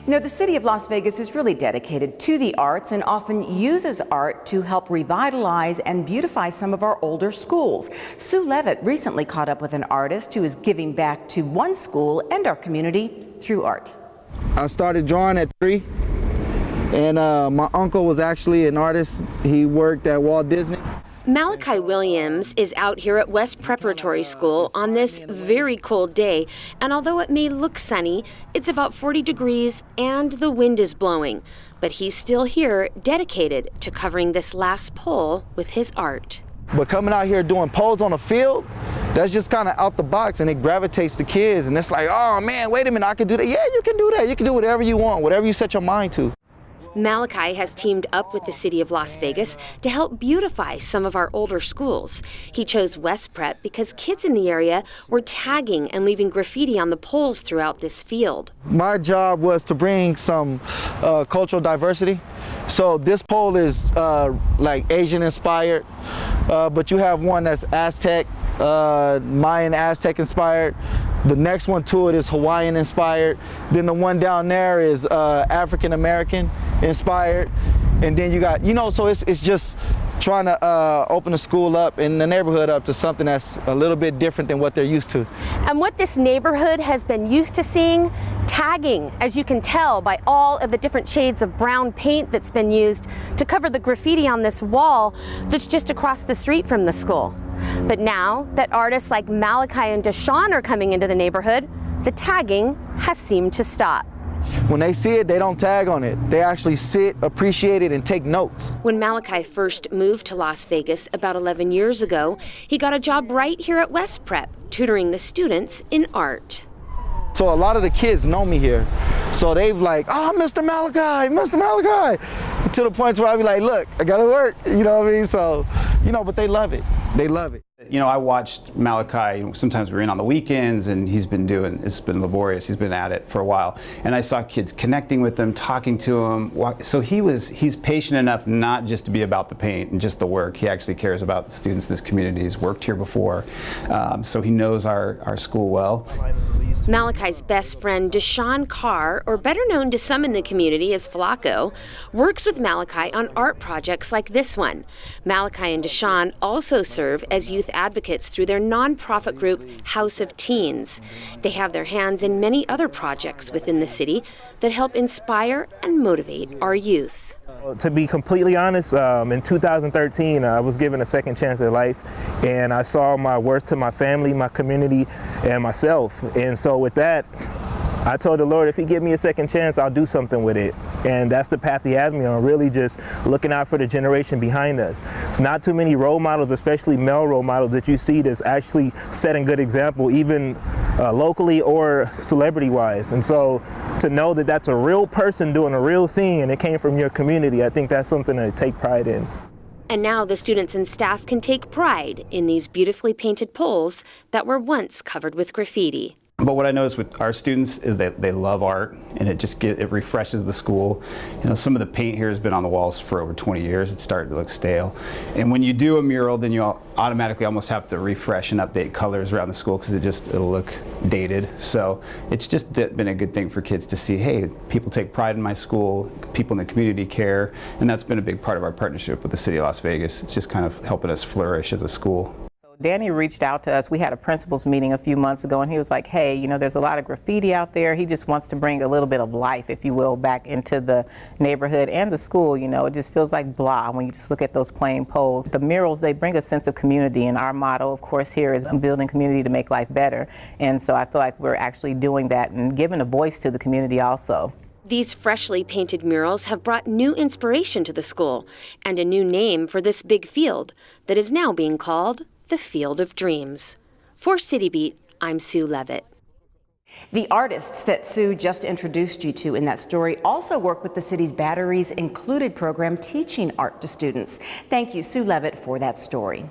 You know, the city of Las Vegas is really dedicated to the arts and often uses art to help revitalize and beautify some of our older schools. Sue Levitt recently caught up with an artist who is giving back to one school and our community through art. I started drawing at 3, and my uncle was actually an artist. He worked at Walt Disney. Malachi Williams is out here at West Preparatory School on this very cold day, and although it may look sunny, it's about 40 degrees and the wind is blowing. But he's still here, dedicated to covering this last pole with his art. But coming out here doing poles on the field, that's just kind of out the box, and it gravitates to kids, and it's like, oh man, wait a minute, I can do that. Yeah, you can do that. You can do whatever you want, whatever you set your mind to. Malachi has teamed up with the city of Las Vegas to help beautify some of our older schools. He chose West Prep because kids in the area were tagging and leaving graffiti on the poles throughout this field. My job was to bring some cultural diversity. So this pole is like Asian inspired, but you have one that's Aztec, Mayan Aztec inspired. The next one to it is Hawaiian inspired. Then the one down there is African American inspired. And then you got, so it's just trying to open the school up and the neighborhood up to something that's a little bit different than what they're used to. And what this neighborhood has been used to seeing, tagging, as you can tell by all of the different shades of brown paint that's been used to cover the graffiti on this wall that's just across the street from the school. But now that artists like Malachi and Deshaun are coming into the neighborhood, the tagging has seemed to stop. When they see it, they don't tag on it. They actually sit, appreciate it, and take notes. When Malachi first moved to Las Vegas about 11 years ago, he got a job right here at West Prep, tutoring the students in art. So a lot of the kids know me here. So they've like, oh, Mr. Malachi, Mr. Malachi. To the point where I be like, look, I gotta work, you know what I mean? So, but they love it. They love it. I watched Malachi, sometimes we're in on the weekends, and it's been laborious, he's been at it for a while. And I saw kids connecting with them, talking to him. So he's patient enough not just to be about the paint and just the work. He actually cares about the students, this community. He's worked here before, so he knows our school well. Malachi's best friend, Deshaun Carr, or better known to some in the community as Flacco, works with Malachi on art projects like this one. Malachi and Deshaun also serve as youth advocates through their nonprofit group, House of Teens. They have their hands in many other projects within the city that help inspire and motivate our youth. To be completely honest, in 2013, I was given a second chance at life, and I saw my worth to my family, my community, and myself. And so with that, I told the Lord, if he give me a second chance, I'll do something with it. And that's the path he has me on, really just looking out for the generation behind us. It's not too many role models, especially male role models, that you see that's actually setting good example, even locally or celebrity-wise. And so to know that that's a real person doing a real thing and it came from your community, I think that's something to take pride in. And now the students and staff can take pride in these beautifully painted poles that were once covered with graffiti. But what I noticed with our students is that they love art, and it refreshes the school. Some of the paint here has been on the walls for over 20 years. It's starting to look stale. And when you do a mural, then you automatically almost have to refresh and update colors around the school because it'll look dated. So it's just been a good thing for kids to see, hey, people take pride in my school, people in the community care, and that's been a big part of our partnership with the city of Las Vegas. It's just kind of helping us flourish as a school. Danny reached out to us. We had a principals meeting a few months ago, and he was like, hey, there's a lot of graffiti out there. He just wants to bring a little bit of life, if you will, back into the neighborhood and the school. It just feels like blah when you just look at those plain poles. The murals, they bring a sense of community, and our motto, of course, here is building community to make life better. And so I feel like we're actually doing that and giving a voice to the community also. These freshly painted murals have brought new inspiration to the school and a new name for this big field that is now being called the Field of Dreams. For City Beat, I'm Sue Levitt. The artists that Sue just introduced you to in that story also work with the city's Batteries Included program teaching art to students. Thank you, Sue Levitt, for that story.